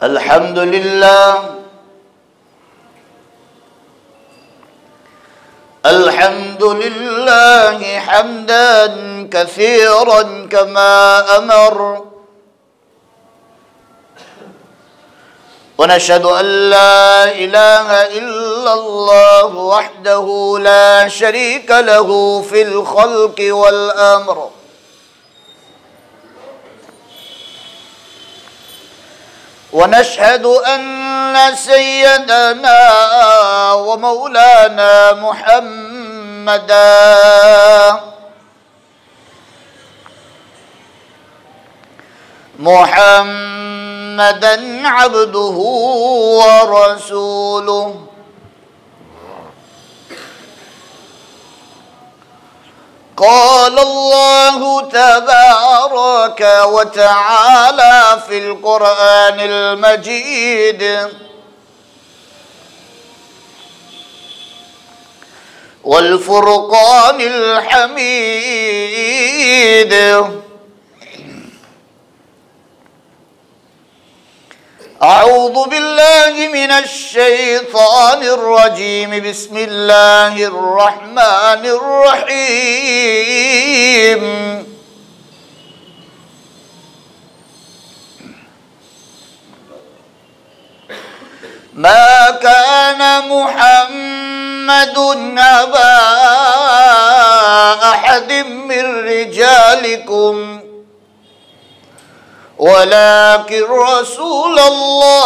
अल्हम्दुलिल्लाह हम्दन कसीरन कमा अमर वनशहदु अल्ला इलाहा इल्लल्लाह वहदहु ला शरीक लहु फिल खल्क़ि वल अम्र वनशहदु अन्ना सय्यदना व मौलाना मुहम्मदन अब्दुहु व रसूलुहु क़ाल अल्लाहु तबारक व तआला फ़िल क़ुरआनिल मजीद वल फ़ुरक़ानिल हमीद अऊज़ु बिल्लाहि मिनश शैतानिर रजीम बिस्मिल्लाहिर रहमानिर रहीम मा कान मुहम्मदुन अबा अहदिम मिर रिजालिकुम वलाकिन रसूलल्लाह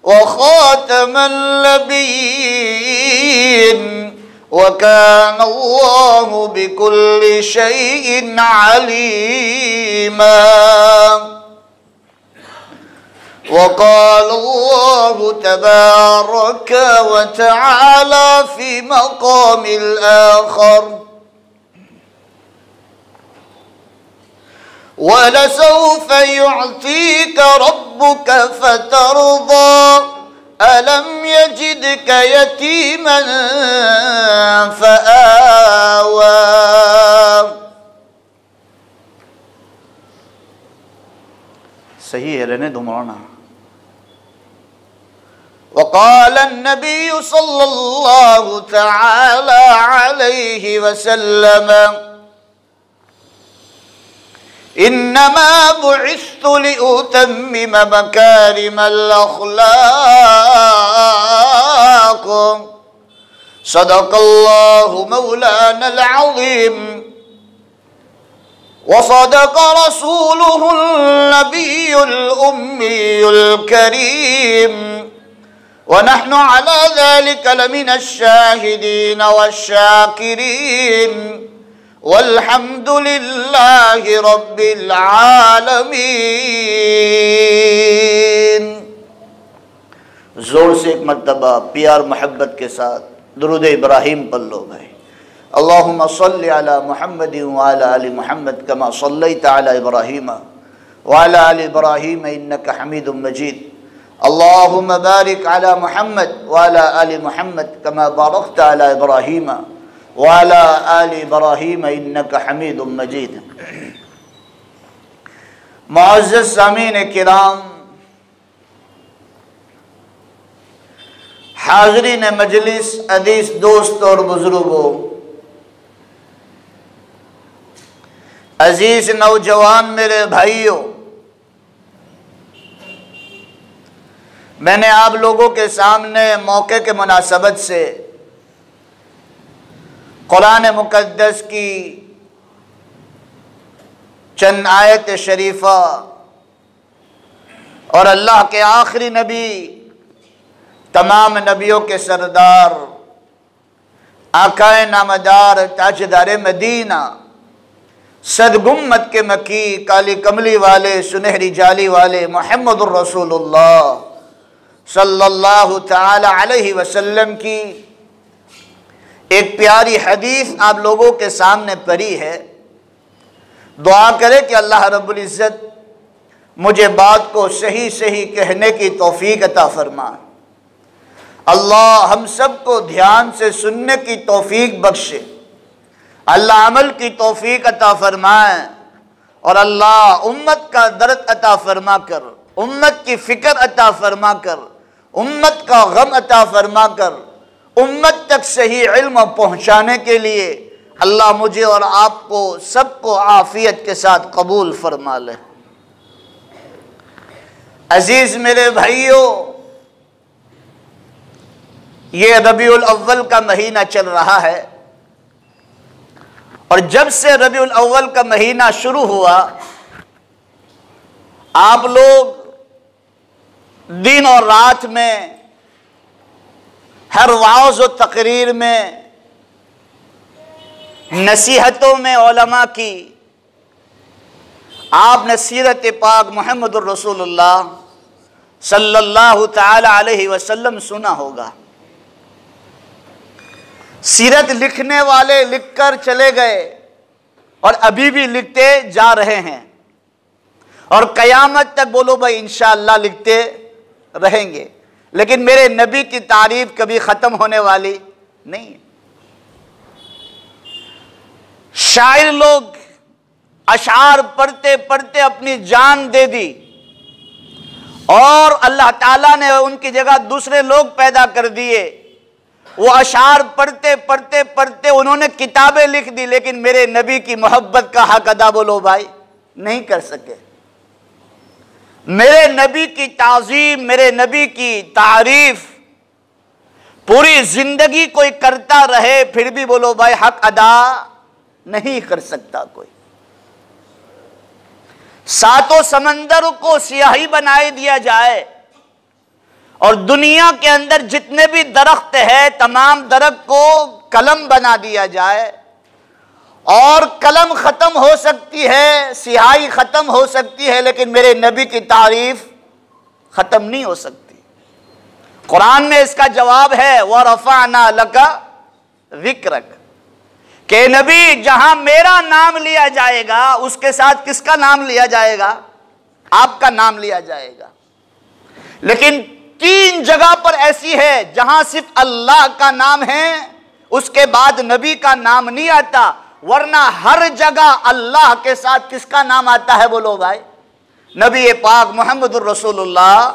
व खातमन नबिय्यीन व कान अल्लाहु बिकुल्लि शैइन अलीमा वक़ाल अल्लाहु तबारक व तआला फ़ी मक़ामिल आख़र वलसौफ़ युअतीक रब्बुक फ़तर्ज़ा अलम यजिदक यतीमन फ़आवा। सही है, रहने दो मौलाना। वक़ाल अन्नबिय्यु सल्लल्लाहु तआला अलैहि वसल्लम इन्नमा बुइस्तु लिउतम्मिम मकारिमल अख़लाक़ सदक़ल्लाहु मौलानल अज़ीम व सदक़ रसूलुहुन नबियुल उम्मियुल करीम व नहनु अला ज़ालिका लमिनश शाहिदीन वश्शाकिरीन वल्हम्दुलिल्लाहि रब्बिल आलमीन। जोर से एक मर्तबा प्यार मोहब्बत के साथ दुरूद इब्राहिम पढ़ लो भाई। अल्लाहुम्मा सल्लि अला मुहम्मदिन व अला आलि मुहम्मद कमा सल्लैता अला इब्राहीम व अला आलि इब्राहीम इन्नका हमीदुम मजीद। अल्लाहुम्मा बारिक अला मुहम्मद व अला आलि मुहम्मद कमा बारकता अला इब्राहीम वाला आलि इब्राहीम इन्नका हमीदुम मजीद। मुअज़्ज़ज़ सामीन किराम, हाज़रीन मजलिस, अज़ीज़ दोस्त और बुज़ुर्गों, अज़ीज़ नौजवान मेरे भाइयों, मैंने आप लोगों के सामने मौके के मुनासबत से कुरान मुक़द्दस की चंद आयत शरीफा और अल्लाह के आखिरी नबी, तमाम नबियों के सरदार, आकाए नामदार, ताजदार मदीना, सदगुम्मत के मकी, काली कमली वाले, सुनहरी जाली वाले मुहम्मदुर रसूलुल्लाह सल्लल्लाहु ताला अलैहि वसल्लम की एक प्यारी हदीस आप लोगों के सामने पढ़ी है। दुआ करें कि अल्लाह रब्बुल इज़्ज़त मुझे बात को सही सही कहने की तौफीक अता फरमाए। अल्लाह हम सब को ध्यान से सुनने की तौफीक बख्शे। अल्लाह अमल की तौफीक अता फरमाए और अल्लाह उम्मत का दर्द अता फरमा कर, उम्मत की फिक्र अता फरमा कर, उम्मत का गम अता फरमा कर, उम्मत तक सही इल्म पहुँचाने के लिए अल्लाह मुझे और आपको सबको आफियत के साथ कबूल फरमा ले। अजीज मेरे भाइयों, ये रबीउल अव्वल का महीना चल रहा है और जब से रबीउल अव्वल का महीना शुरू हुआ आप लोग दिन और रात में, हर वाज़ और तकरीर में, नसीहतों में उलमा की आपने सीरत पाक मुहम्मदुर रसूलुल्लाह सल्लल्लाहु ताला अलैहि वसल्लम सुना होगा। सीरत लिखने वाले लिखकर चले गए और अभी भी लिखते जा रहे हैं और क़यामत तक बोलो भाई इंशाअल्लाह लिखते रहेंगे, लेकिन मेरे नबी की तारीफ कभी ख़त्म होने वाली नहीं है। शायर लोग अशार पढ़ते पढ़ते अपनी जान दे दी और अल्लाह ताला ने उनकी जगह दूसरे लोग पैदा कर दिए। वो अशार पढ़ते पढ़ते पढ़ते उन्होंने किताबें लिख दी, लेकिन मेरे नबी की मोहब्बत का हक अदा बोलो भाई नहीं कर सके। मेरे नबी की ताज़ीम, मेरे नबी की तारीफ पूरी जिंदगी कोई करता रहे फिर भी बोलो भाई हक अदा नहीं कर सकता कोई। सातों समंदरों को स्याही बनाए दिया जाए और दुनिया के अंदर जितने भी दरख्त है तमाम दरख्त को कलम बना दिया जाए और कलम खत्म हो सकती है, स्याही खत्म हो सकती है, लेकिन मेरे नबी की तारीफ खत्म नहीं हो सकती। कुरान में इसका जवाब है व रफ़अना लका ज़िक्रक, के नबी जहां मेरा नाम लिया जाएगा उसके साथ किसका नाम लिया जाएगा? आपका नाम लिया जाएगा। लेकिन 3 जगह पर ऐसी है जहां सिर्फ अल्लाह का नाम है, उसके बाद नबी का नाम नहीं आता, वरना हर जगह अल्लाह के साथ किसका नाम आता है बोलो भाई? नबी पाक मुहम्मदुर रसूलुल्लाह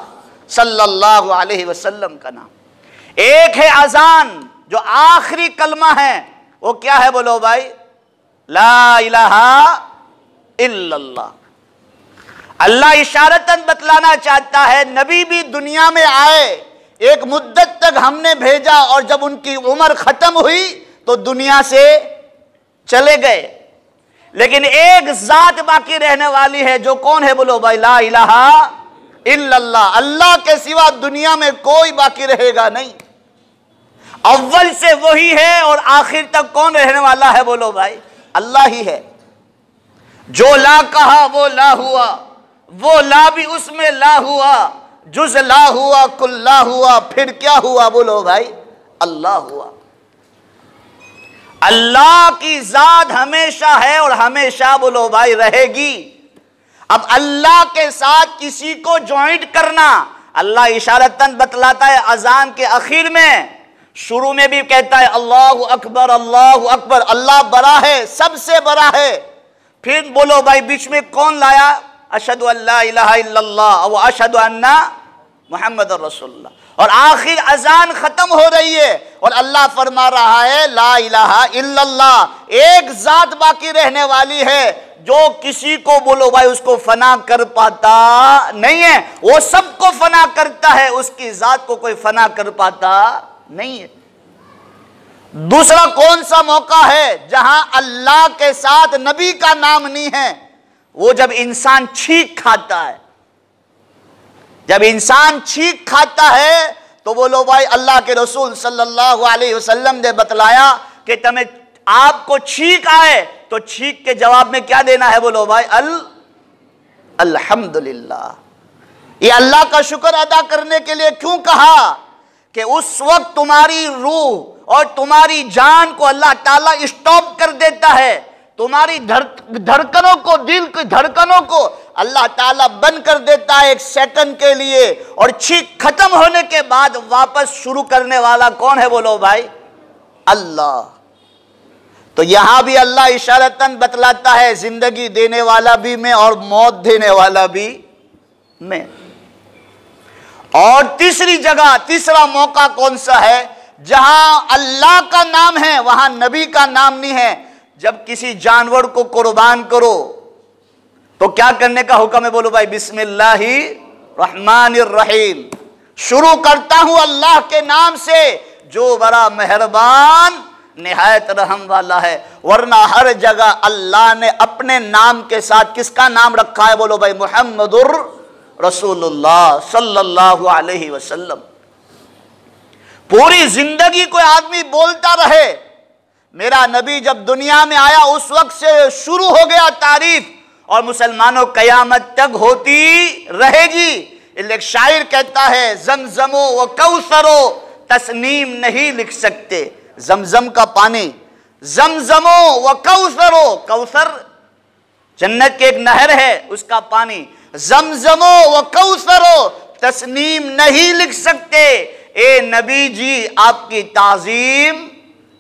सल्लल्लाहु अलैहि वसल्लम का नाम। एक है अजान जो आखिरी कलमा है, वो क्या है बोलो भाई? ला इलाहा इल्लल्लाह। अल्लाह इशारतन बतलाना चाहता है नबी भी दुनिया में आए, एक मुद्दत तक हमने भेजा और जब उनकी उम्र खत्म हुई तो दुनिया से चले गए, लेकिन एक जात बाकी रहने वाली है जो कौन है बोलो भाई? ला इलाहा इल्लल्लाह। अल्लाह के सिवा दुनिया में कोई बाकी रहेगा नहीं। अव्वल से वही है और आखिर तक कौन रहने वाला है बोलो भाई? अल्लाह ही है। जो ला कहा वो ला हुआ, वो ला भी उसमें ला हुआ, जुज ला हुआ कुल ला हुआ, फिर क्या हुआ बोलो भाई? अल्लाह हुआ। अल्लाह की जात हमेशा है और हमेशा बोलो भाई रहेगी। अब अल्लाह के साथ किसी को ज्वाइंट करना, अल्लाह इशारतन बतलाता है अजान के आखिर में, शुरू में भी कहता है अल्लाहु अकबर अल्लाहु अकबर, अल्लाह बड़ा है, सबसे बड़ा है। फिर बोलो भाई बीच में कौन लाया? अशहदु अल्ला इलाहा इल्लल्लाह व अशहदु अन्ना मुहम्मदुर रसूलुल्लाह। और आखिर अजान खत्म हो रही है और अल्लाह फरमा रहा है ला इलाहा इल्लल्लाह। एक जात बाकी रहने वाली है जो किसी को बोलो भाई उसको फना कर पाता नहीं है, वो सबको फना करता है, उसकी जात को कोई फना कर पाता नहीं है। दूसरा कौन सा मौका है जहां अल्लाह के साथ नबी का नाम नहीं है? वो जब इंसान छींक खाता है। जब इंसान छींक खाता है तो बोलो भाई अल्लाह के रसूल सल्लल्लाहु अलैहि वसल्लम ने बतलाया कि तुम्हें आपको छींक आए तो छींक के जवाब में क्या देना है बोलो भाई? अल्हम्दुलिल्लाह। ये अल्लाह का शुक्र अदा करने के लिए क्यों कहा कि उस वक्त तुम्हारी रूह और तुम्हारी जान को अल्लाह ताला स्टॉप कर देता है, तुम्हारी धड़कनों को, दिल की धड़कनों को अल्लाह ताला बंद कर देता है 1 सेकंड के लिए, और छींक खत्म होने के बाद वापस शुरू करने वाला कौन है बोलो भाई? अल्लाह। तो यहां भी अल्लाह इशारतन बतलाता है जिंदगी देने वाला भी मैं और मौत देने वाला भी मैं। और तीसरी जगह, तीसरा मौका कौन सा है? जहां अल्लाह का नाम है वहां नबी का नाम नहीं है। जब किसी जानवर को कुर्बान करो तो क्या करने का हुक्म है? बोलो भाई, बिस्मिल्लाहिर्रहमानिर्रहीम, शुरू करता हूं अल्लाह के नाम से जो बड़ा मेहरबान निहायत रहम वाला है। वरना हर जगह अल्लाह ने अपने नाम के साथ किसका नाम रखा है? बोलो भाई, मुहम्मदुर रसूलुल्लाह सल्लल्लाहु अलैहि वसल्लम। पूरी जिंदगी कोई आदमी बोलता रहे मेरा नबी जब दुनिया में आया उस वक्त से शुरू हो गया तारीफ, और मुसलमानों कयामत तक होती रहेगी। एक शायर कहता है, जमजमो व कौसरो तस्नीम नहीं लिख सकते। जमजम का पानी, जमजमो व कौसरो, कौसर जन्नत की एक नहर है, उसका पानी। जमजमो व कौसरो तस्नीम नहीं लिख सकते। ए नबी जी आपकी ताजीम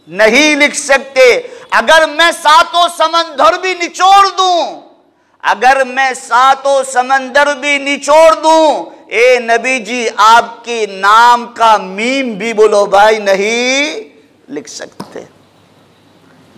नहीं लिख सकते। अगर मैं सातों समंदर भी निचोड़ दूं, अगर मैं सातों समंदर भी निचोड़ दूं, ए नबी जी आपके नाम का मीम भी बोलो भाई नहीं लिख सकते।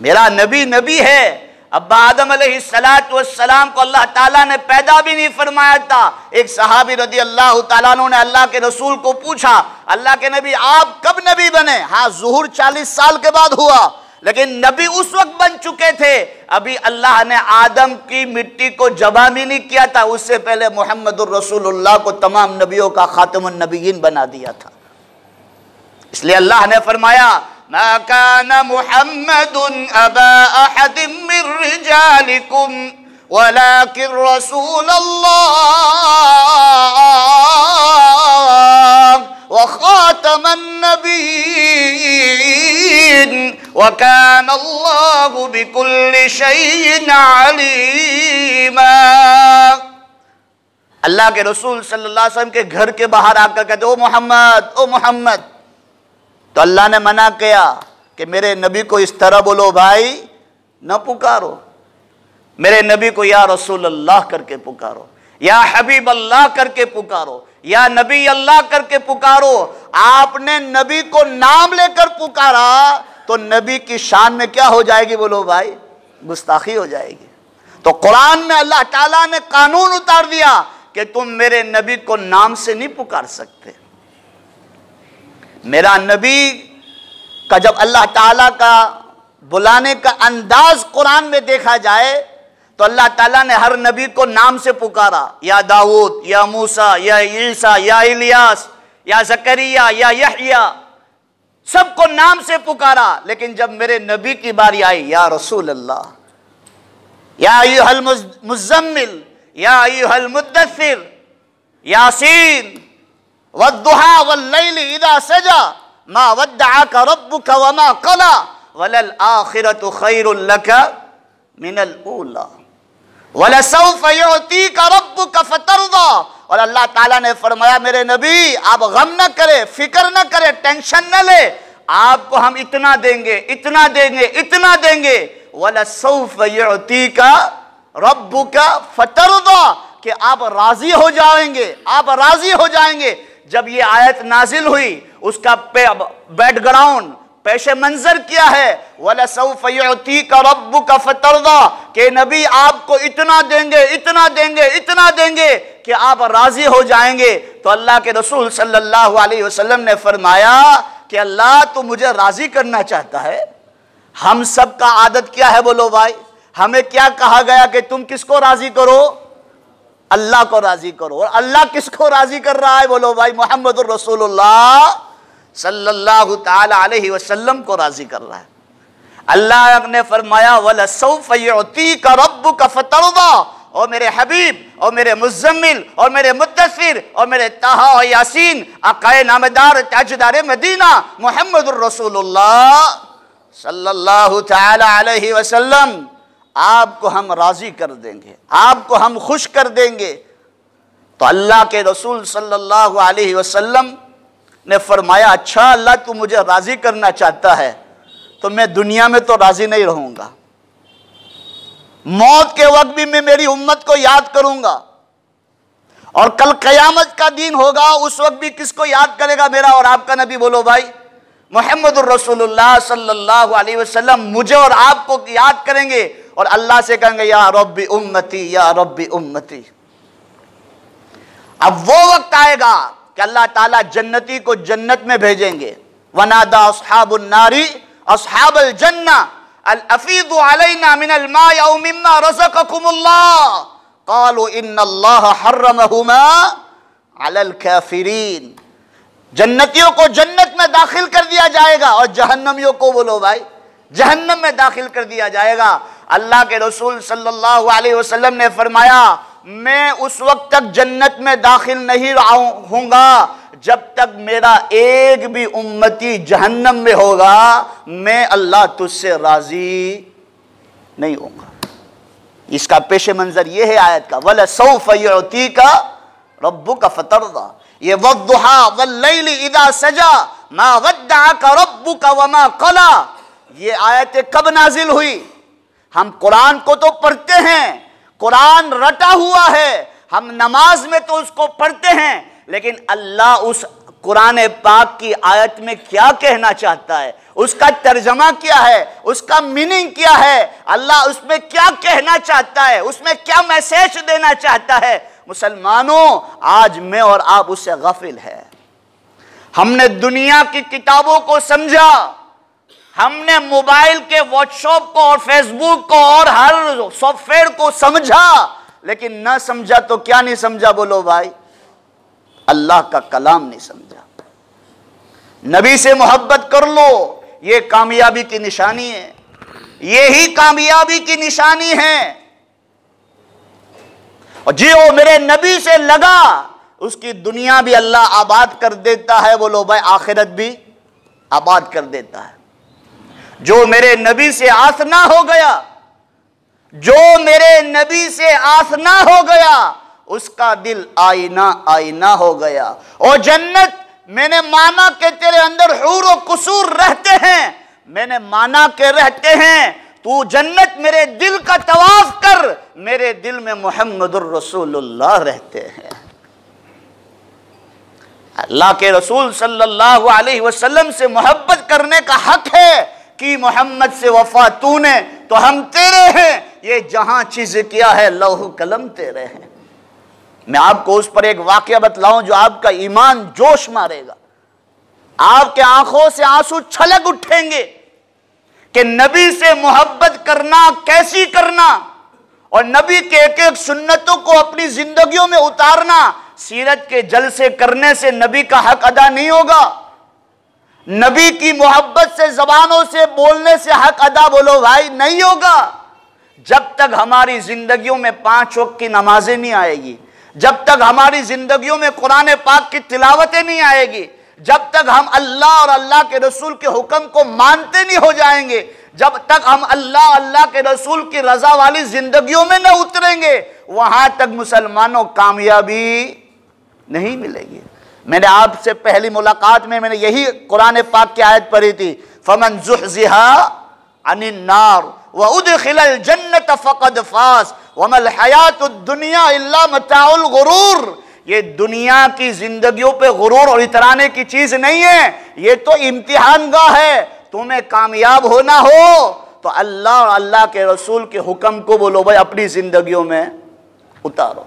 मेरा नबी नबी है। अब्बा आदम अलैहिस्सलाम को अल्लाह ताला ने पैदा भी नहीं फरमाया था। एक सहाबी रदी अल्लाह ताला अन्हु ने अल्लाह के रसूल को पूछा, अल्लाह के नबी आप कब नबी बने? हाँ, ज़ुहूर 40 साल के बाद हुआ, लेकिन नबी उस वक्त बन चुके थे। अभी अल्लाह ने आदम की मिट्टी को जबा भी नहीं किया था, उससे पहले मुहम्मदुर रसूलुल्लाह को तमाम नबियों का खातमुन नबिय्यीन बना दिया था। इसलिए अल्लाह ने फरमाया, मा काना मुहम्मदुन अबा अहदिम मिर रिजालिकुम वलाकिन रसूलुल्लाह व खातमन नबिय्यीन व काना अल्लाहु बिकुल्लि शैइन अलीमा। अल्लाह के रसूल सल्लल्लाहु अलैहि वसल्लम के घर के बाहर आकर कहते, ओ मोहम्मद, ओ मोहम्मद। तो अल्लाह ने मना किया कि मेरे नबी को इस तरह बोलो भाई, न पुकारो। मेरे नबी को या रसूल अल्लाह करके पुकारो, या हबीब अल्लाह करके पुकारो, या नबी अल्लाह करके पुकारो। आपने नबी को नाम लेकर पुकारा तो नबी की शान में क्या हो जाएगी? बोलो भाई, गुस्ताखी हो जाएगी। तो कुरान में अल्लाह ताला ने कानून उतार दिया कि तुम मेरे नबी को नाम से नहीं पुकार सकते। मेरा नबी का जब अल्लाह ताला का बुलाने का अंदाज कुरान में देखा जाए तो अल्लाह ताला ने हर नबी को नाम से पुकारा, या दाऊद, या मूसा, या ईसा, या इलियास, या जकरिया, या यहया, सबको नाम से पुकारा। लेकिन जब मेरे नबी की बारी आई, या रसूल अल्लाह, या अय्युहल मुज़्ज़म्मिल, या अय्युहल मुद्दस्सिर, यासीन वद्दुहा वल्लैलि इज़ा सजा मा वद्दअका रब्बुका वमा क़ला वलल आखिरतु खैरुल लका मिनल ऊला वलसौफ युअतीका रब्बुका फतरदा। और अल्लाह ताला ने फरमाया, मेरे नबी आप गम न करे, फिक्र न करे, टेंशन न ले, आपको हम इतना देंगे, इतना देंगे, इतना देंगे। वलसौफ युअतीका रब्बुका फतरदा, कि आप राजी हो जाएंगे, आप राजी हो जाएंगे। जब ये आयत नाजिल हुई उसका बैकग्राउंड, पेशे मंजर क्या है? वलसौफ युअतीका रब्बुका फतरदा, कि नबी आपको इतना देंगे, इतना देंगे, इतना देंगे कि आप राजी हो जाएंगे। तो अल्लाह के रसूल सल्लल्लाहु अलैहि वसल्लम ने फरमाया कि अल्लाह तो मुझे राजी करना चाहता है। हम सब का आदत क्या है? बोलो भाई, हमें क्या कहा गया कि तुम किसको राजी करो? अल्लाह को राजी करो। और अल्लाह किसको राजी कर रहा है? बोलो भाई, मुहम्मदुर रसूलुल्लाह सल्लल्लाहु ताला अलैहि वसल्लम को राजी कर रहा है। अल्लाह ने फरमाया, वलसौफ युअतीका रब्बुका फतरदा, और मेरे हबीब, और मेरे मुज़्ज़म्मिल, और मेरे मुद्दस्सिर, और मेरे ताहा और यासीन, आकाए नामदार ताजदार मदीना मुहम्मदुर रसूलुल्लाह सल्लल्लाहु ताला अलैहि वसल्लम, आपको हम राजी कर देंगे, आपको हम खुश कर देंगे। तो अल्लाह के रसूल सल्लल्लाहु अलैहि वसल्लम ने फरमाया, अच्छा अल्लाह तू मुझे राजी करना चाहता है तो मैं दुनिया में तो राजी नहीं रहूंगा, मौत के वक्त भी मैं मेरी उम्मत को याद करूंगा, और कल कयामत का दिन होगा उस वक्त भी किसको याद करेगा? मेरा और आपका नबी। बोलो भाई, मुहम्मदुर रसूलुल्लाह सल्लल्लाहु अलैहि वसल्लम मुझे और आपको याद करेंगे और अल्लाह से कहेंगे या रब्बी उम्मती, या रब्बी उम्मती। अब वो वक्त आएगा कि अल्लाह ताला जन्नती को जन्नत में भेजेंगे। वनादा अस्हाबुन नारी अस्हाबल जन्ना अल अफीदु अलैना मिनल माइ औ मिम्मा रज़क़कुमुल्लाह क़ालू इन्नल्लाह हर्रमहुमा अलल काफिरीन। जन्नतियों को जन्नत में दाखिल कर दिया जाएगा और जहन्नमियों को, बोलो भाई, जहन्नम में दाखिल कर दिया जाएगा। अल्लाह के रसूल सल्लल्लाहु अलैहि वसल्लम ने फरमाया, मैं उस वक्त तक जन्नत में दाखिल नहीं होऊंगा जब तक मेरा एक भी उम्मती जहन्नम में होगा, मैं अल्लाह तुझसे राजी नहीं होऊंगा। इसका पेश मंजर यह है आयत का, वला सौफ युतीका रब्बुका फतरदा। ये वद्दुहा वल्लैलि इदा सजा मा वद्दअका रब्बुका वमा क़ला, ये आयतें कब नाजिल हुई? हम कुरान को तो पढ़ते हैं, कुरान रटा हुआ है, हम नमाज में तो उसको पढ़ते हैं, लेकिन अल्लाह उस कुरान पाक की आयत में क्या कहना चाहता है, उसका तर्जमा क्या है, उसका मीनिंग क्या है, अल्लाह उसमें क्या कहना चाहता है, उसमें क्या मैसेज देना चाहता है। मुसलमानों, आज मैं और आप उससे गाफिल है। हमने दुनिया की किताबों को समझा, हमने मोबाइल के व्हाट्सएप को और फेसबुक को और हर सॉफ्टवेयर को समझा, लेकिन ना समझा तो क्या नहीं समझा? बोलो भाई, अल्लाह का कलाम नहीं समझा। नबी से मोहब्बत कर लो, ये कामयाबी की निशानी है, यही कामयाबी की निशानी है। और जो मेरे नबी से लगा उसकी दुनिया भी अल्लाह आबाद कर देता है, बोलो भाई, आखिरत भी आबाद कर देता है। जो मेरे नबी से आसना हो गया, जो मेरे नबी से आसना हो गया, उसका दिल आईना आईना हो गया। और जन्नत, मैंने माना कि तेरे अंदर हूर और कुसूर रहते हैं, मैंने माना के रहते हैं, तू जन्नत मेरे दिल का तवाफ कर, मेरे दिल में मुहम्मदुर रसूलुल्लाह रहते हैं। अल्लाह के रसूल सल्लल्लाहु अलैहि वसल्लम से मोहब्बत करने का हक है कि मोहम्मद से वफा तूने तो हम तेरे हैं, ये जहां चीज किया है लौह कलम तेरे हैं। मैं आपको उस पर एक वाकया बतलाऊं जो आपका ईमान जोश मारेगा, आपके आंखों से आंसू छलक उठेंगे कि नबी से मोहब्बत करना कैसी करना, और नबी के एक एक सुन्नतों को अपनी जिंदगियों में उतारना। सीरत के जलसे करने से नबी का हक अदा नहीं होगा, नबी की मोहब्बत से जबानों से बोलने से हक अदा, बोलो भाई, नहीं होगा। जब तक हमारी जिंदगियों में 5 वक्त की नमाजें नहीं आएगी, जब तक हमारी जिंदगियों में कुरान पाक की तिलावतें नहीं आएगी, जब तक हम अल्लाह और अल्लाह के रसूल के हुक्म को मानते नहीं हो जाएंगे, जब तक हम अल्लाह अल्लाह के रसूल की रजा वाली जिंदगियों में न उतरेंगे, वहां तक मुसलमानों कामयाबी नहीं मिलेगी। मैंने आपसे पहली मुलाकात में मैंने यही कुरान पाक की आयत पढ़ी थी, फमन ज़ुहज़िहा अनिन नार व उदखिलल जन्नत फ़क़द फ़ाज़ वमल हयातुद दुनिया इल्ला मताउल गुरूर। ये दुनिया की जिंदगियों पे गुरूर और इतराने की चीज नहीं है, ये तो इम्तिहान गाह है। तुम्हें कामयाब होना हो तो अल्लाह और अल्लाह के रसूल के हुक्म को, बोलो भाई, अपनी जिंदगियों में उतारो।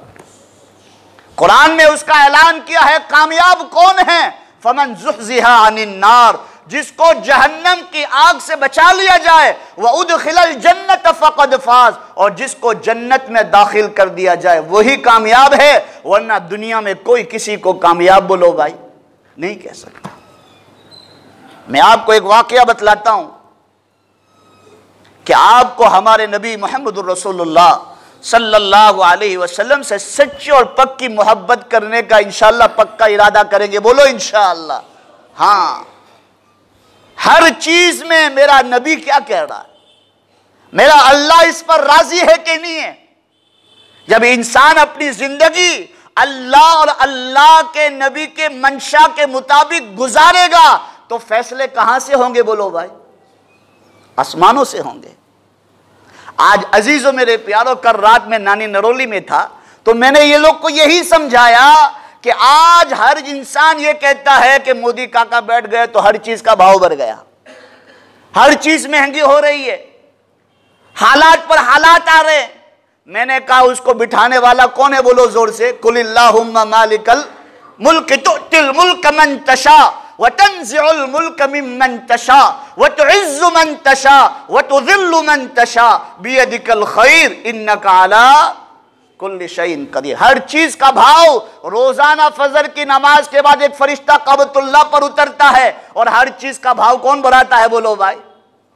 कुरान में उसका ऐलान किया है, कामयाब कौन है? फमन ज़ुहज़िहा अनिन नार, जिसको जहन्नम की आग से बचा लिया जाए, व उदखिलल जन्नत फ़क़द फ़ाज़, और जिसको जन्नत में दाखिल कर दिया जाए वही कामयाब है, वरना दुनिया में कोई किसी को कामयाब, बोलो भाई, नहीं कह सकता। मैं आपको एक वाकया बतलाता हूं कि आपको हमारे नबी मुहम्मदुर रसूलुल्लाह सल्लल्लाहु अलैहि वसल्लम से सच्ची और पक्की मोहब्बत करने का इंशाअल्लाह पक्का इरादा करेंगे, बोलो इंशाअल्लाह। हाँ, हर चीज में मेरा नबी क्या कह रहा है, मेरा अल्लाह इस पर राजी है कि नहीं है। जब इंसान अपनी जिंदगी अल्लाह और अल्लाह के नबी के मंशा के मुताबिक गुजारेगा तो फैसले कहां से होंगे, बोलो भाई? आसमानों से होंगे। आज अजीजों मेरे प्यारों, कल रात में नानी नरोली में था तो मैंने ये लोग को यही समझाया कि आज हर इंसान ये कहता है कि मोदी काका बैठ गए तो हर चीज का भाव बढ़ गया, हर चीज महंगी हो रही है, हालात पर हालात आ रहे। मैंने कहा उसको बिठाने वाला कौन है, बोलो जोर से। कुलिल्लाहुम्मा मालिकल मुल्क तुतिल मुल्क मन तशा व तंज़िउल मुल्क मिम्मन तशा व तुइज़्ज़ु मन तशा व तुज़िल्लु मन तशा बियदिकल खैर इन्नका अला कुल्लि शैइन कदीर। हर चीज का भाव रोजाना फजर की नमाज के बाद एक फरिश्ता कबतुल्लाह पर उतरता है और हर चीज का भाव कौन बढ़ाता है, बोलो भाई,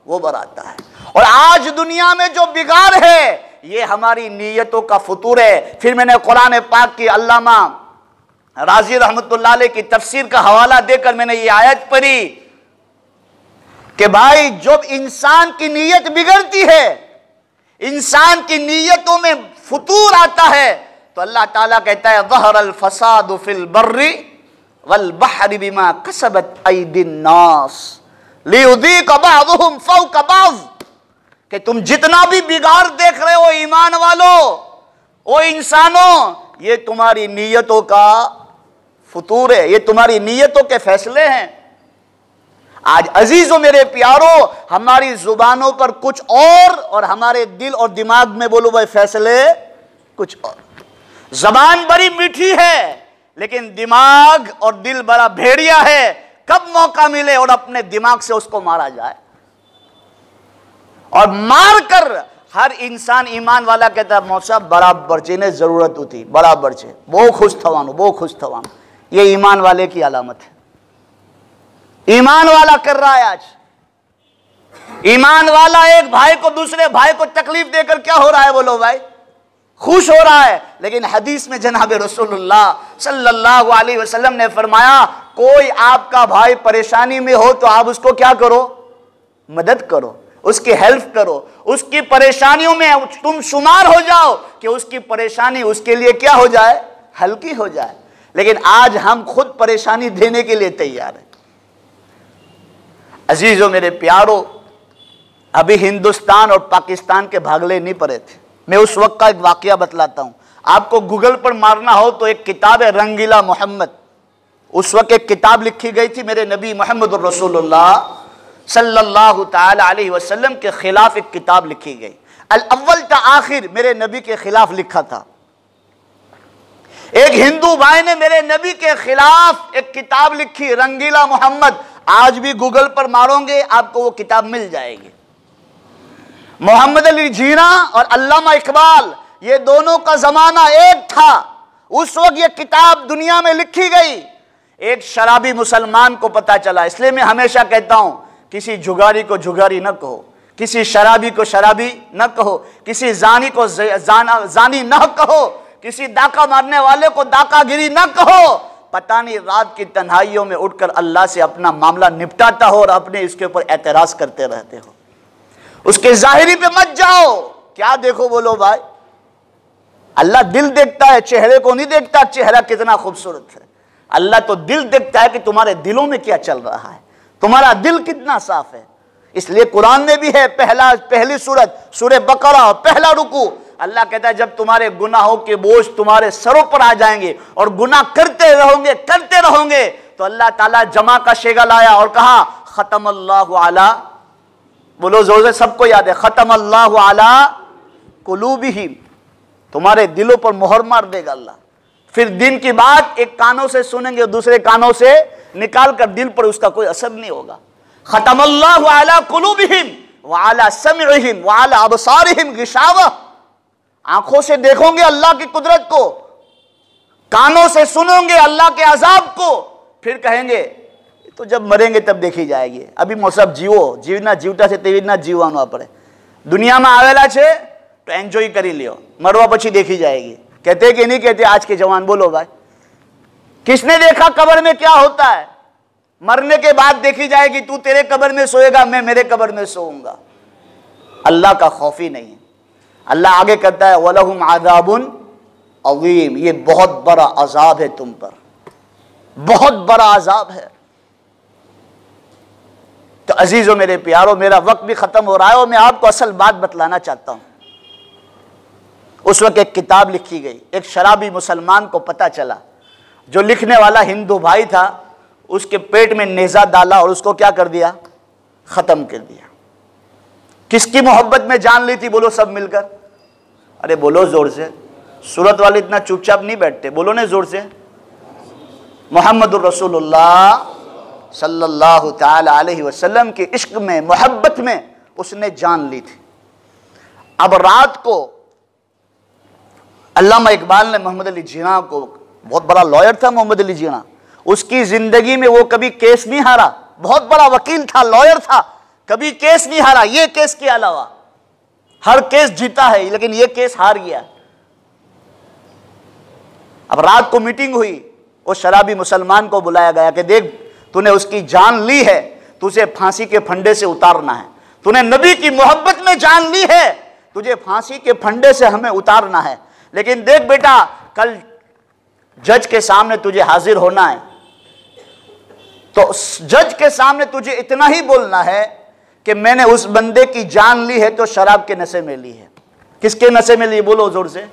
वो बढ़ाता है। और आज दुनिया में जो बिगाड़ है ये हमारी नीयतों का फतूर है। फिर मैंने कुरान पाक की अल्लामा राजी रहमतुल्लाह अलैह की तफसीर का हवाला देकर मैंने ये आयत पढ़ी कि भाई जब इंसान की नीयत बिगड़ती है, इंसान की नीयतों में फतूर आता है, तो अल्लाह ताला कहता है ज़हरल फसादु फिल बर्रि वल बहरि बिमा कसबत अयदिन नास लियुज़ीक़ बअज़ुहुम फ़ौक़ बअज़। कि तुम जितना भी बिगाड़ देख रहे हो ईमान वालों, ओ इंसानों, ये तुम्हारी नीयतों का फतूर है, ये तुम्हारी नीयतों के फैसले हैं। आज अजीजों मेरे प्यारों, हमारी जुबानों पर कुछ और हमारे दिल और दिमाग में बोलो भाई फैसले कुछ और। जबान बड़ी मीठी है लेकिन दिमाग और दिल बड़ा भेड़िया है। कब मौका मिले और अपने दिमाग से उसको मारा जाए, और मार कर हर इंसान ईमान वाला कहता है मौसा बराबर चीने जरूरत होती, बराबर चे वो खुश थवानो, वो खुश थवानो। ये ईमान वाले की अलामत है। ईमान वाला कर रहा है आज। ईमान वाला एक भाई को दूसरे भाई को तकलीफ देकर क्या हो रहा है, बोलो भाई, खुश हो रहा है। लेकिन हदीस में जनाब रसूलुल्लाह सल्लल्लाहु अलैहि वसल्लम ने फरमाया कोई आपका भाई परेशानी में हो तो आप उसको क्या करो, मदद करो, उसकी हेल्प करो, उसकी परेशानियों में तुम शुमार हो जाओ कि उसकी परेशानी उसके लिए क्या हो जाए, हल्की हो जाए। लेकिन आज हम खुद परेशानी देने के लिए तैयार हैं। अजीजों मेरे प्यारों, अभी हिंदुस्तान और पाकिस्तान के भागले नहीं पड़े थे। मैं उस वक्त का एक वाकया बतलाता हूं आपको। गूगल पर मारना हो तो एक किताब है रंगीला मोहम्मद। उस वक्त एक किताब लिखी गई थी मेरे नबी मोहम्मद रसूलुल्लाह सल्लल्लाहु ताला अलैहि वसल्लम के खिलाफ एक किताब लिखी गई। अल अव्वल ता आखिर मेरे नबी के खिलाफ लिखा था। एक हिंदू भाई ने मेरे नबी के खिलाफ एक किताब लिखी, रंगीला मोहम्मद। आज भी गूगल पर मारोगे आपको वो किताब मिल जाएगी। मोहम्मद अली जीना और अल्लामा इकबाल, ये दोनों का जमाना एक था। उस वक्त ये किताब दुनिया में लिखी गई। एक शराबी मुसलमान को पता चला। इसलिए मैं हमेशा कहता हूं किसी जुगारी को जुगारी न कहो, किसी शराबी को शराबी न कहो, किसी जानी को जानी न कहो, किसी डाका मारने वाले को डाकागिरी न कहो। पता नहीं रात की तन्हाइयों में उठकर अल्लाह से अपना मामला निपटाता हो और अपने इसके ऊपर एतराज करते रहते हो। उसके जाहिरी पे मत जाओ। क्या देखो बोलो भाई, अल्लाह दिल देखता है, चेहरे को नहीं देखता चेहरा कितना खूबसूरत है। अल्लाह तो दिल देखता है कि तुम्हारे दिलों में क्या चल रहा है, तुम्हारा दिल कितना साफ है। इसलिए कुरान में भी है पहली सूरत सूरह बकरा पहला रुकू, अल्लाह कहता है जब तुम्हारे गुनाहों के बोझ तुम्हारे सरों पर आ जाएंगे और गुनाह करते रहोगे तो अल्लाह ताला जमा का शेगा लाया और कहा खतमल्लाहु अला, बोलो जोर से, सबको याद है, खतमल्लाहु अला कुलूबिहिम, तुम्हारे दिलों पर मोहर मार देगा अल्लाह। फिर दिन की बात एक कानों से सुनेंगे और दूसरे कानों से निकाल कर दिल पर उसका कोई असर नहीं होगा। खतमल्लाहु अला कुलूबिहिम व अला समइहिम व अला अबसारिहिम गिशावा, आंखों से देखोगे अल्लाह की कुदरत को, कानों से सुनोगे अल्लाह के अजाब को, फिर कहेंगे तो जब मरेंगे तब देखी जाएगी, अभी मौसम जीवो, जीवना जीवता से तेवी ना जीवવાનો પડે। दुनियाમાં આવેલા છે तो एंजॉय કરી લ્યો, मरवा પછી देखी जाएगी। कहते कि नहीं कहते आज के जवान, बोलो भाई, किसने देखा कब्र में क्या होता है? मरने के बाद देखी जाएगी। तू तेरे कब्र में सोएगा, मैं मेरे कब्र में सोऊंगा। अल्लाह का खौफ ही नहीं है। अल्लाह आगे कहता है वलहुम आज़ाबुन अज़ीम, ये बहुत बड़ा अजाब है तुम पर, बहुत बड़ा अजाब है। तो अजीज़ों मेरे प्यारों, मेरा वक्त भी ख़त्म हो रहा है और मैं आपको असल बात बतलाना चाहता हूँ। उस वक्त एक किताब लिखी गई, एक शराबी मुसलमान को पता चला, जो लिखने वाला हिंदू भाई था, उसके पेट में नेज़ा डाला और उसको क्या कर दिया, ख़त्म कर दिया। किसकी मोहब्बत में जान ली थी? बोलो सब मिलकर। अरे बोलो जोर से, सूरत वाले इतना चुपचाप नहीं बैठते, बोलो ने जोर से। मोहम्मदुर रसूलुल्लाह सल्लल्लाहु ताला अलैहि वसल्लम के इश्क में, मोहब्बत में उसने जान ली थी। अब रात को अल्लामा इकबाल ने मोहम्मद अली जिन्ना को, बहुत बड़ा लॉयर था मोहम्मद अली जिन्ना, उसकी जिंदगी में वो कभी केस नहीं हारा, बहुत बड़ा वकील था, लॉयर था, कभी केस नहीं हारा। ये केस के अलावा हर केस जीता है, लेकिन ये केस हार गया। अब रात को मीटिंग हुई, वो शराबी मुसलमान को बुलाया गया कि देख, तूने उसकी जान ली है, तुझे फांसी के फंडे से उतारना है। तूने नबी की मोहब्बत में जान ली है, तुझे फांसी के फंडे से हमें उतारना है। लेकिन देख बेटा, कल जज के सामने तुझे हाजिर होना है, तो जज के सामने तुझे इतना ही बोलना है कि मैंने उस बंदे की जान ली है तो शराब के नशे में ली है। किसके नशे में ली? बोलो जोर से।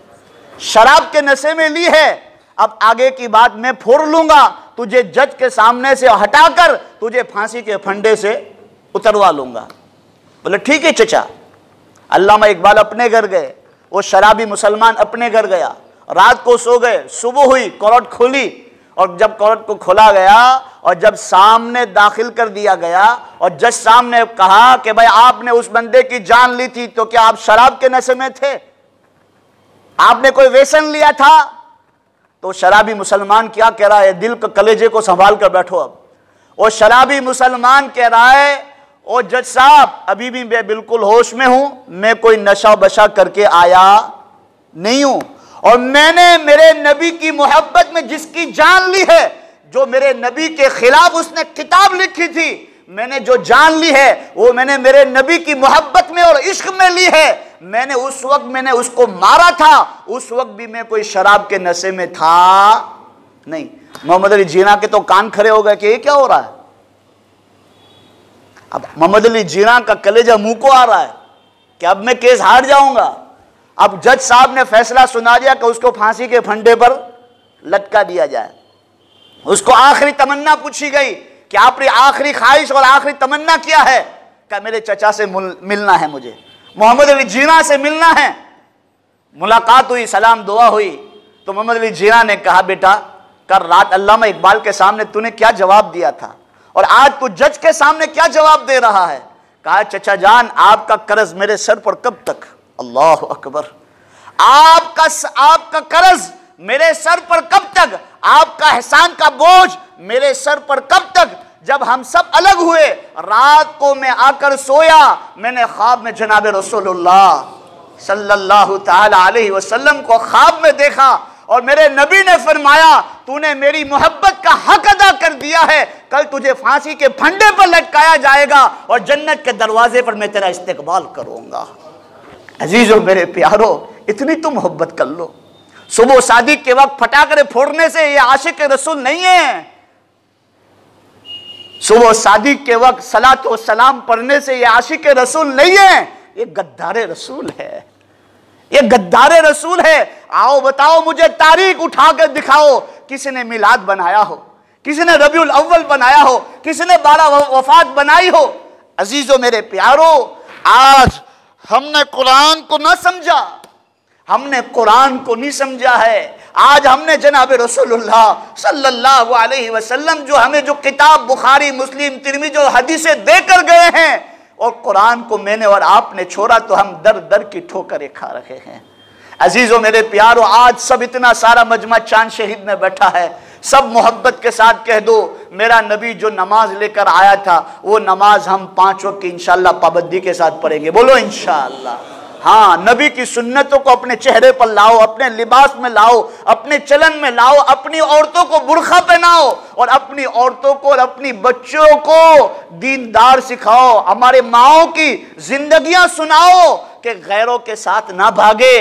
शराब के नशे में ली है। अब आगे की बात मैं फोड़ लूंगा, तुझे जज के सामने से हटाकर तुझे फांसी के फंडे से उतरवा लूंगा। बोले ठीक है चचा। अल्लामा इकबाल अपने घर गए, वो शराबी मुसलमान अपने घर गया, रात को सो गए। सुबह हुई, कोर्ट खुली, और जब कोर्ट को खोला गया और जब सामने दाखिल कर दिया गया और जज सामने कहा कि भाई आपने उस बंदे की जान ली थी, तो क्या आप शराब के नशे में थे? आपने कोई व्यसन लिया था? तो शराबी मुसलमान क्या कह रहा है? दिल के कलेजे को संभाल कर बैठो। अब वो शराबी मुसलमान कह रहा है, ओ जज साहब, अभी भी मैं बिल्कुल होश में हूं, मैं कोई नशा बशा करके आया नहीं हूं, और मैंने मेरे नबी की मोहब्बत में जिसकी जान ली है, जो मेरे नबी के खिलाफ उसने किताब लिखी थी, मैंने जो जान ली है वो मैंने मेरे नबी की मोहब्बत में और इश्क में ली है। मैंने उस वक्त मैंने उसको मारा था, उस वक्त भी मैं कोई शराब के नशे में था नहीं। मोहम्मद अली जिन्ना के तो कान खड़े हो गए कि ये क्या हो रहा है। अब मोहम्मद अली जिन्ना का कलेजा मुंह को आ रहा है कि अब मैं केस हार जाऊंगा। अब जज साहब ने फैसला सुना दिया कि उसको फांसी के फंदे पर लटका दिया जाए। उसको आखिरी तमन्ना पूछी गई कि आपकी आखिरी ख्वाहिश और आखिरी तमन्ना क्या है? क्या मेरे चचा से मिलना है, मुझे मोहम्मद अली जिन्ना से मिलना है। मुलाकात हुई, सलाम दुआ हुई, तो मोहम्मद अली जिन्ना ने कहा, बेटा कल रात अल्लामा इकबाल के सामने तूने क्या जवाब दिया था और आज तू जज के सामने क्या जवाब दे रहा है? कहा, चचा जान, आपका कर्ज मेरे सर पर कब तक? अल्लाह अकबर। आपका कर्ज मेरे सर पर कब तक? आपका एहसान का बोझ मेरे सर पर कब तक? जब हम सब अलग हुए, रात को मैं आकर सोया, मैंने ख्वाब में जनाब रसूलुल्लाह सल्लल्लाहु ताला अलैहि वसल्लम को ख्वाब में देखा और मेरे नबी ने फरमाया, तूने मेरी मोहब्बत का हक अदा कर दिया है, कल तुझे फांसी के फंदे पर लटकाया जाएगा और जन्नत के दरवाजे पर मैं तेरा इस्तेकबाल करूंगा। अजीजों मेरे प्यारो, इतनी तो मोहब्बत कर लो। सुबह शादी के वक्त फटाखे फोड़ने से ये आशिक रसूल नहीं है। सुबह शादी के वक्त सलात व सलाम पढ़ने से ये आशिक रसूल नहीं है, ये गद्दारे रसूल है, ये गद्दारे रसूल है। आओ बताओ मुझे, तारीख उठा कर दिखाओ, किसी ने मिलाद बनाया हो, किसी ने रबीउल अव्वल बनाया हो, किसी ने 12 वफात बनाई हो। अजीजों मेरे प्यारो, आज हमने कुरान को न समझा, हमने कुरान को नहीं समझा है। आज हमने जनाब रसूलुल्लाह सल्लल्लाहु अलैहि वसल्लम जो हमें जो किताब बुखारी, मुस्लिम, तिरमिज़ी जो हदीसें देकर गए हैं, और कुरान को मैंने और आपने छोड़ा तो हम दर दर की ठोकरें खा रहे हैं। अजीजों मेरे प्यारो, आज सब इतना सारा मजमा चांद शहीद में बैठा है, सब मोहब्बत के साथ कह दो, मेरा नबी जो नमाज लेकर आया था वो नमाज हम 5 वक्त की इंशाअल्लाह पाबंदी के साथ पढ़ेंगे। बोलो इंशाअल्लाह। हाँ, नबी की सुन्नतों को अपने चेहरे पर लाओ, अपने लिबास में लाओ, अपने चलन में लाओ, अपनी औरतों को बुर्खा पहनाओ और अपनी औरतों को और अपनी बच्चों को दीनदार सिखाओ। हमारे माओं की जिंदगियां सुनाओ कि गैरों के साथ ना भागे,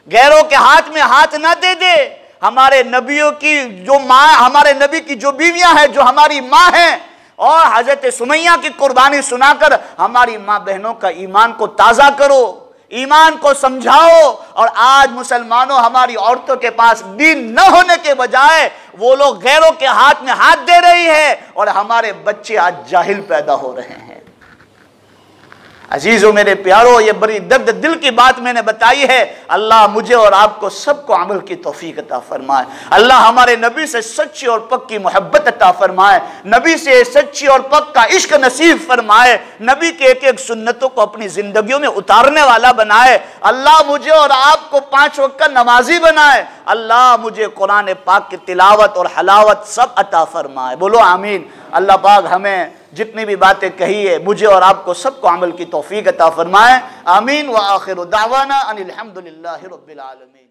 गैरों के हाथ में हाथ ना दे दे। हमारे नबियों की जो माँ, हमारे नबी की जो बीवियां हैं, जो हमारी माँ हैं, और हजरत सुमैया की कुर्बानी सुनाकर हमारी माँ बहनों का ईमान को ताज़ा करो, ईमान को समझाओ। और आज मुसलमानों, हमारी औरतों के पास दीन न होने के बजाय वो लोग गैरों के हाथ में हाथ दे रही है और हमारे बच्चे आज जाहिल पैदा हो रहे हैं। अजीजों, मेरे प्यारों, ये बड़ी दर्द दिल की बात मैंने बताई है। अल्लाह मुझे और आपको सबको अमल की तौफीक अता फरमाए। अल्लाह हमारे नबी से सच्ची और पक्की मोहब्बत अता फरमाए, नबी से सच्ची और पक्का इश्क नसीब फरमाए, नबी के एक एक सुन्नतों को अपनी जिंदगियों में उतारने वाला बनाए। अल्लाह मुझे और आपको 5 वक्त का नमाजी बनाए। अल्लाह मुझे कुरान पाक की तिलावत और हलावत सब अता फरमाए। बोलो आमीन। अल्लाह पाक हमें जितनी भी बातें कही है, मुझे और आपको सबको अमल की तौफीक अता फरमाए। आमीन व आखिर दावाना अनिल हम्दुलिल्लाहि रब्बिल आलमीन।